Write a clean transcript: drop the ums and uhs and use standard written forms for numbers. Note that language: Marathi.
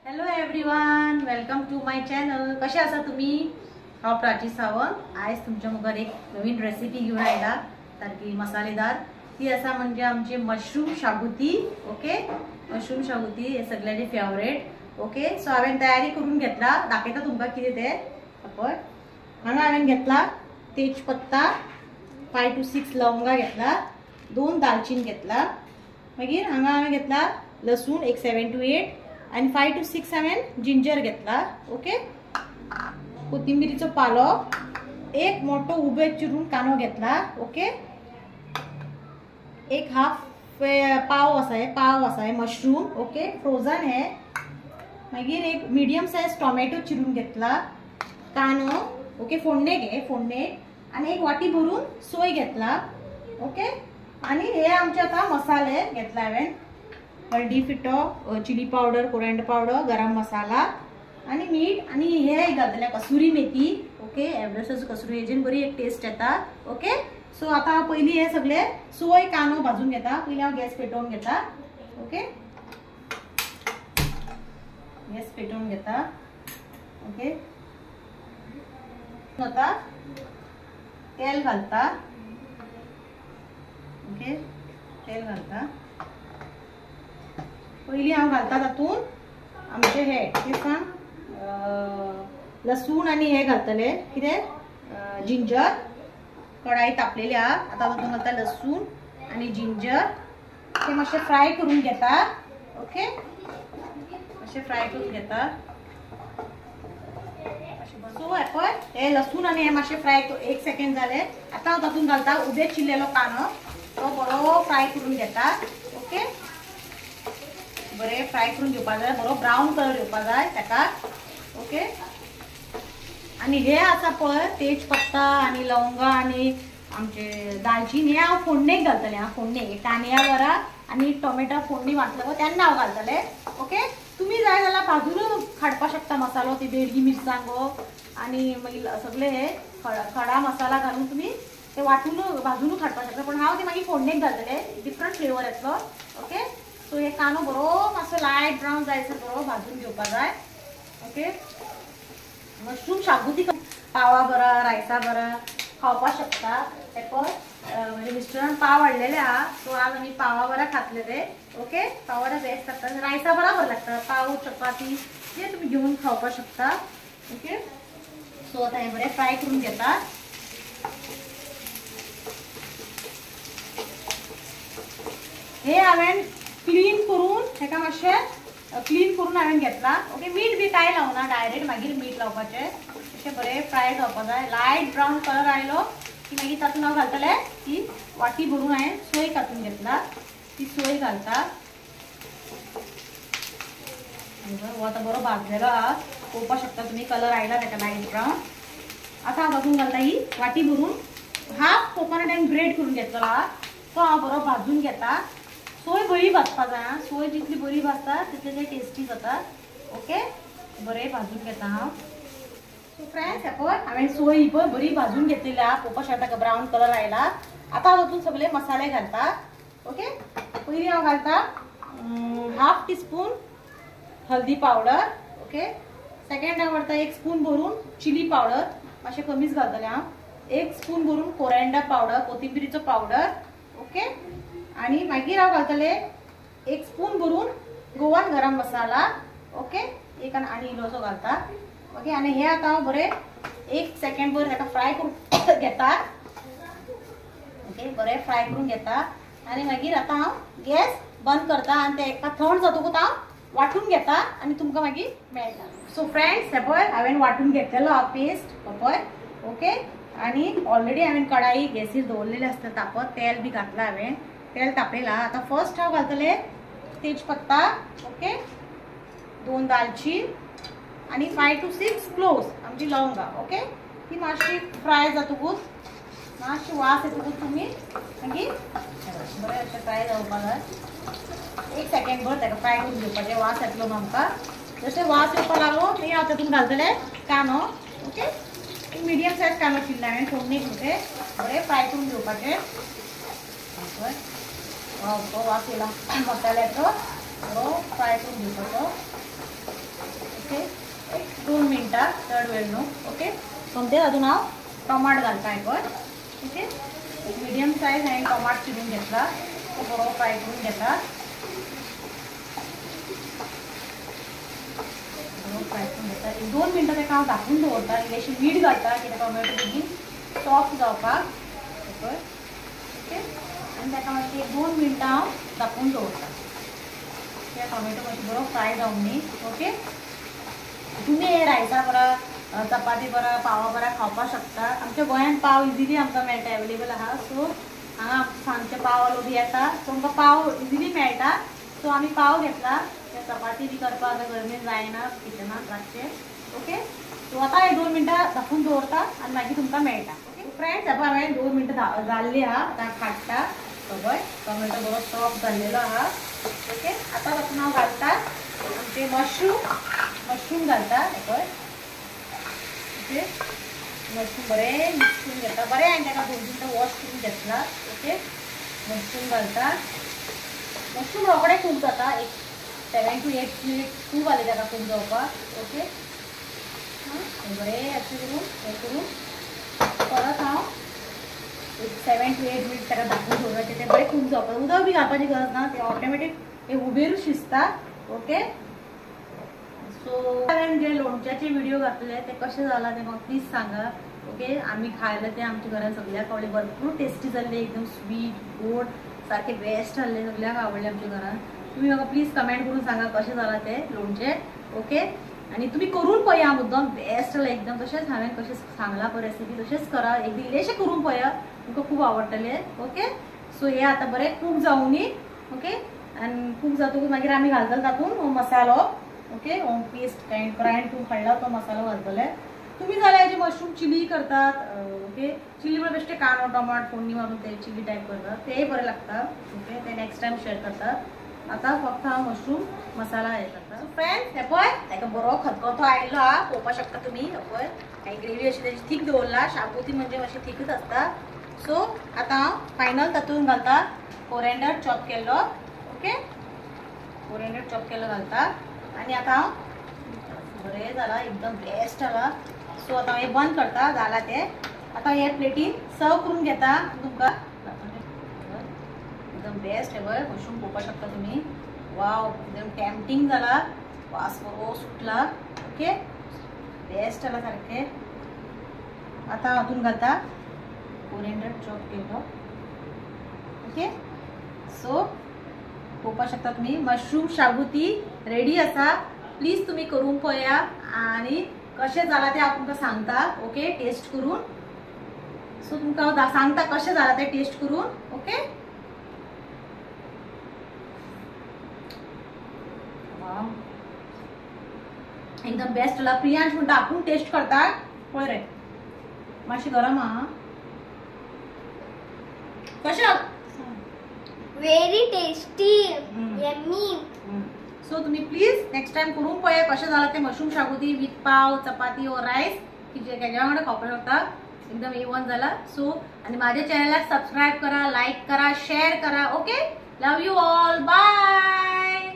Hello everyone, welcome to my channel. कसे आसा तुम्ही? हांव प्राची सावंत. आयज तुमच्या मुखार एक नवीन रेसिपी घेऊन आयला, सारकी मसालेदार. ती आसा म्हणजे आमची मशरूम शागुती. ओके, मशरूम शागुती हे सगळ्यांचे फेवरेट. ओके, सो हांवें तयारी करून घेतला, दाखयता तुमकां कितें तें. पळय, हांगा हांवें घेतला तेजपत्ता, 5 to 6 लवंगा घेतला, 2 दालचीन घेतला. मागीर हांगा हांवें घेतला लसूण एक 7 to 8 आणि 5 to 6 हांवें जिंजर घेतला. ओके, कोथिंबिरीचो पालो, एक मोठो उबे चिरून कांदो घेतला. ओके, एक हाफ पाव आसा मशरूम. ओके, फ्रोजन है. मागीर एक मीडियम साइज टोमॅटो चिरून घेतला, कांदो. ओके, फोडणे आणि एक वाटी भरून सोय घेतला. ओके, आणि हे आमचे आता मसाले घेतला हांवें. हळदी पिठो, चिली पावडर, कोरिएंडर पावडर, गरम मसाला आणि मीठ, आणि हे घातले कसुरी मेथी. ओके, एव्हरेस्ट कसुरी हेजेन बरी एक टेस्ट येता. ओके, सो आता पयली हे सगळे सोय कांदो भाजून घेता. पयली हांव गॅस पेटोवन घेता. ओके, गॅस पेटोवन घेता. ओके, आता तेल घालता. ओके, तेल घालता. पयली हांव घालता तातून आमचे हे कितें लसूण आणि हे घालतले, कितें जिंजर. कढाई तापलेली आहा. आता तातून घालता लसूण आणि जिंजर. ते मातशे फ्राय करून घेता. ओके, मातशे फ्राय करून घेता. सो पळय, हे लसूण आणि हे मातशे फ्राय 1 सेकंड जाले. आता हांव तातून घालता उबे चिरलेलो कांदो. तो बरो फ्राय करून घेता. ओके, बरे फ्राय करून घेवपाक जाय, बरो ब्राऊन कलर येवपाक जाय ताका. ओके, आणि हे आसा पळय तेजपत्ता आणि लवंगा आणि आमचे दालचीन, हे हांव फोडणेक घालतले. हांव फोडणेक कांद्या बरा आणि टोमॅटो फोडणी वाटलो तेन्ना हांव घालतले. ओके, तुम्ही जाय जाल्यार भाजून हाडपाक शकता मसालो, ती बेडगी मिरसांगो आणि मागीर सगळे हे खडा मसाला घालून तुम्ही ते वाटून भाजून हाडपाक शकता. पण हांव ते मागीर फोडणेक घालतले, डिफरंट फ्लेवर येतलो. ओके, सो हे कांदो बरो मातसो लायट ब्राऊन जायसर बरो भाजून घेवपाक जाय. ओके, मशरूम शागुती पावा बरा, रायसा बरा खावपाक शकता. हे पळय, म्हणजे मिस्टरान पाव हाडलेले आहा, सो आज आमी पावा बरा खातले ते. ओके, पाव बरा बेस्ट लागता, रायसा बरा बरं लागता. पाव चपाती हे तुम्ही घेऊन खावपाक शकता. ओके, सो आता हे बरे फ्राय करून घेता. हे हांवें क्लीन करून हेका मातशे क्लीन करून हांवें घेतला. ओके, मीठ बी काय लावना, डायरेक्ट मागीर मीठ लावपाचें. अशें बरें फ्राय जावपाक जाय. लायट ब्राऊन कलर आयलो की मागीर तातूंत हांव घालतलें ती वाटी भरून हांवें सोय कातून घेतला. ती सोय घालता. हो आतां बरो भाजलेलो आहा, पळोवपाक शकता तुमी, कलर आयला ताका लायट ब्राऊन. आतां हांव तातूंत घालता ही वाटी भरून हाफ कोकोनट हांवें ग्रेट करून घेतलेलो आहा, तो हांव बरो भाजून घेता. सोय बरी भाजपाक जाय. सोय जितली बरी भाजता तितले ते टेस्टी जाता. ओके, बरें भाजून घेता हांव. सो फ्रेंड्स, हे पळय हांवें सोय ही पळय बरी भाजून घेतलेली आहा, पळोवपाक शकता ताका ब्राऊन कलर आयला. आतां हांव तातूंत सगळे मसाले घालता. ओके, पयलीं हांव घालता हाफ टीस्पून हल्दी पावडर. ओके, सेकंड हांव घालता 1 स्पून भरून चिली पावडर, मातशें कमीच घालतलें हांव. 1 स्पून भरून कोरिएंडर पावडर, कोथिंबिरीचो पावडर. ओके, आणि मागीर हांव घालतले 1 स्पून भरून गोवन गरम मसाला. ओके, एक आणि इल्लोसो घालता. ओके, आणि हे आता हांव बरें 1 सेकंड भर ताका फ्राय करून घेता. ओके, बरें फ्राय करून घेता. आणि मागीर आतां हांव गॅस बंद करता आणि ते एका थंड जातकूच हांव वाटून घेता आणि तुमकां मागीर मेळटा. सो फ्रेंड्स, हे पळय हांवें वाटून घेतलेलो हा पेस्ट. पळय, ओके, आणि ऑलरेडी हांवें कढाई गॅसीर दवरलेली आसता तापत. तेल बी घातला हांवें, तेल तापयला. आता फर्स्ट हांव घालतले तेजपत्ता. ओके, 2 दालचीन आणि 5 to 6 क्लोव्स आमची लवंगा. ओके, ती मातशी फ्राय जातकूच, मातशी वास येतकूच तुमी मागीर बरें अशें फ्राय जावपाक जाय. 1 सेकंड भर ताका फ्राय करून घेवपाचें. वास येतलो आमकां. जशें वास येवपाक लागलो मागीर हांव तातूंत घालतलें कांदो. ओके, मिडियम सायज कांदो चिरला हांवें फोडणेक मध्ये, बरें फ्राय करून घेवपाचें. वास येयला मसाल्याचो, बरो फ्राय करून घेवपाचो. 2 मिनटां चड वेळ न्हू. ओके सो ते अजून हांव टोमाट घालता पळय. ओके एक मिडियम सायज हांवें टोमाट चिरून घेतला तो बरो फ्राय करून घेता. बरो फ्राय करून घेता. एक 2 मिनटां ताका हांव धाकून दवरता. इल्लेशें मीठ घालता कित्याक टोमॅटो बेगीन सॉफ्ट जावपाक. ओके आनी ताका मागीर एक 2 मिनटां हांव धाकून दवरता. ते टोमॅटो मातशें बरो फ्राय जावन न्ही. ओके तुमी हे रायसा बरा चपाती बरा पावा बरा खावपाक शकता. आमच्या गोंयांत पाव इजिली आमकां मेळटा एवेलेबल आहा. सो हांगा सांजचे पाव वालो बी येता सो आमकां पाव इजिली मेळटा. सो आमी पाव घेतला. ते चपाती बी करपाक आतां गरमेन जायना किचनात रातचे. ओके सो आतां हे 2 मिनटां धाकून दवरता आनी मागीर तुमकां मेळटा. ओके फ्रेंड्स आता हांवें 2 मिनटां जाल्ली आहा. आतां काडटा. पळय टोमॅटो बरो सॉफ्ट जाल्लेलो आहा. ओके आतां तातूंत हांव घालता आमचे मशरूम घालता. पळय ओके मशरूम बरें मिक्स करून घेता. बरें हांवें ताका 2 मिनटां वॉश करून घेतला. ओके मशरूम घालता. मशरूम रोखडें खूब जाता. एक 7 to 8 मिनिट खूब जाले ताका खूब जावपाक. ओके बरें अशें करून हें करून परत हांव एक 7 to 8 मिनिट ताका धाकून दवरपाचें. तें बरें खूब जावपाक. उदक बी घालपाची गरज ना. तें ऑटोमॅटीक हे उबेरूच शिजता. ओके सो हांवें जे लोणच्याचे व्हिडिओ घातले ते कशें जाला ते म्हाका प्लीज सांगा. ओके आमी खायले ते आमच्या घरान सगळ्याक आवडले. भरपूर टेस्टी जाल्ले एकदम स्वीट गोड सारखे बेस्ट जाल्ले. सगळ्याक आवडले आमच्या घरान. तुम्ही म्हाका प्लीज कमेंट करून सांगा कशें जाला ते लोणचे. ओके आनी तुमी करून पळया मुद्दम बेस्ट जालें एकदम. तशेंच हांवें कशें सांगला पळय रेसिपी तशेंच करा. एक इल्लेशें करून पळया तुमकां खूब आवडटलें. ओके सो हे आतां बरें कूक जावं न्ही. ओके आनी कूक जातकूच मागीर आमी घालतले तातूंत मसालो. ओके पेस्ट ग्राइंड करून काडला तो मसालो घालतले. तुम्ही जाल्यार हेजे मशरूम चिली करतात. ओके चिली म्हणजे बेश्टे कांदो टोमाट फोडणी मारून ते चिली टायप करतात. तेय बरें लागता. ओके ते नेक्स्ट टायम शेअर करतात. आतां फक्त हांव मशरूम मसाला हे करता. सो फ्रेंड्स हे पळय ताका बरो खतखतो आयिल्लो आहा. पळोवपाक शकता तुमी. पळय हांवें ग्रेवी अशी तेजी थीक दवरला. शागोती म्हणजे मातशी थीकच आसता. सो आतां हांव फायनल तातूंत घालता कोरिएंडर चॉप केल्लो. ओके कोरिएंडर चॉप केल्लो घालता आनी आतां हांव बरें जाला एकदम बेस्ट जाला. सो आतां हांव हें बंद करता. जाला तें आतां हे प्लेटीन सर्व करून घेता. तुमकां एकदम बेस्ट हे पळय मशरूम पळोवपाक शकता तुमी. वाव एकदम टेम्पटिंग जाला. वास बरो सुटला. ओके बेस्ट जाला सारकें. आतां हातूंत घालता कोरिएंडर चॉप केल्लो. ओके सो पळोवपाक शकता तुमी मशरूम शागोती रेडी आसा. प्लीज तुम्ही करून पळया आणि कशें जाला ते हांव तुमकां सांगता. ओके टेस्ट करून. सो तुमकां हांव सांगता कशें जाला ते टेस्ट करून. ओके एकदम बेस्ट जाला. प्रियांश म्हणटा आपूण टेस्ट करता. पळय रे मातशें गरम आहा. कशें व्हेरी टेस्टी यम्मी. सो तुम्ही प्लीज नेक्स्ट टाइम करून पळया कशें जाला ते मशरूम शागोती विथ पाव चपाती और रायस हेज्या वांगडा खावपाक शकता. एकदम A1 जाला. सो आणि माझ्या चॅनलला सबस्क्राईब करा, लाईक करा, शेअर करा. Okay love you all. Bye.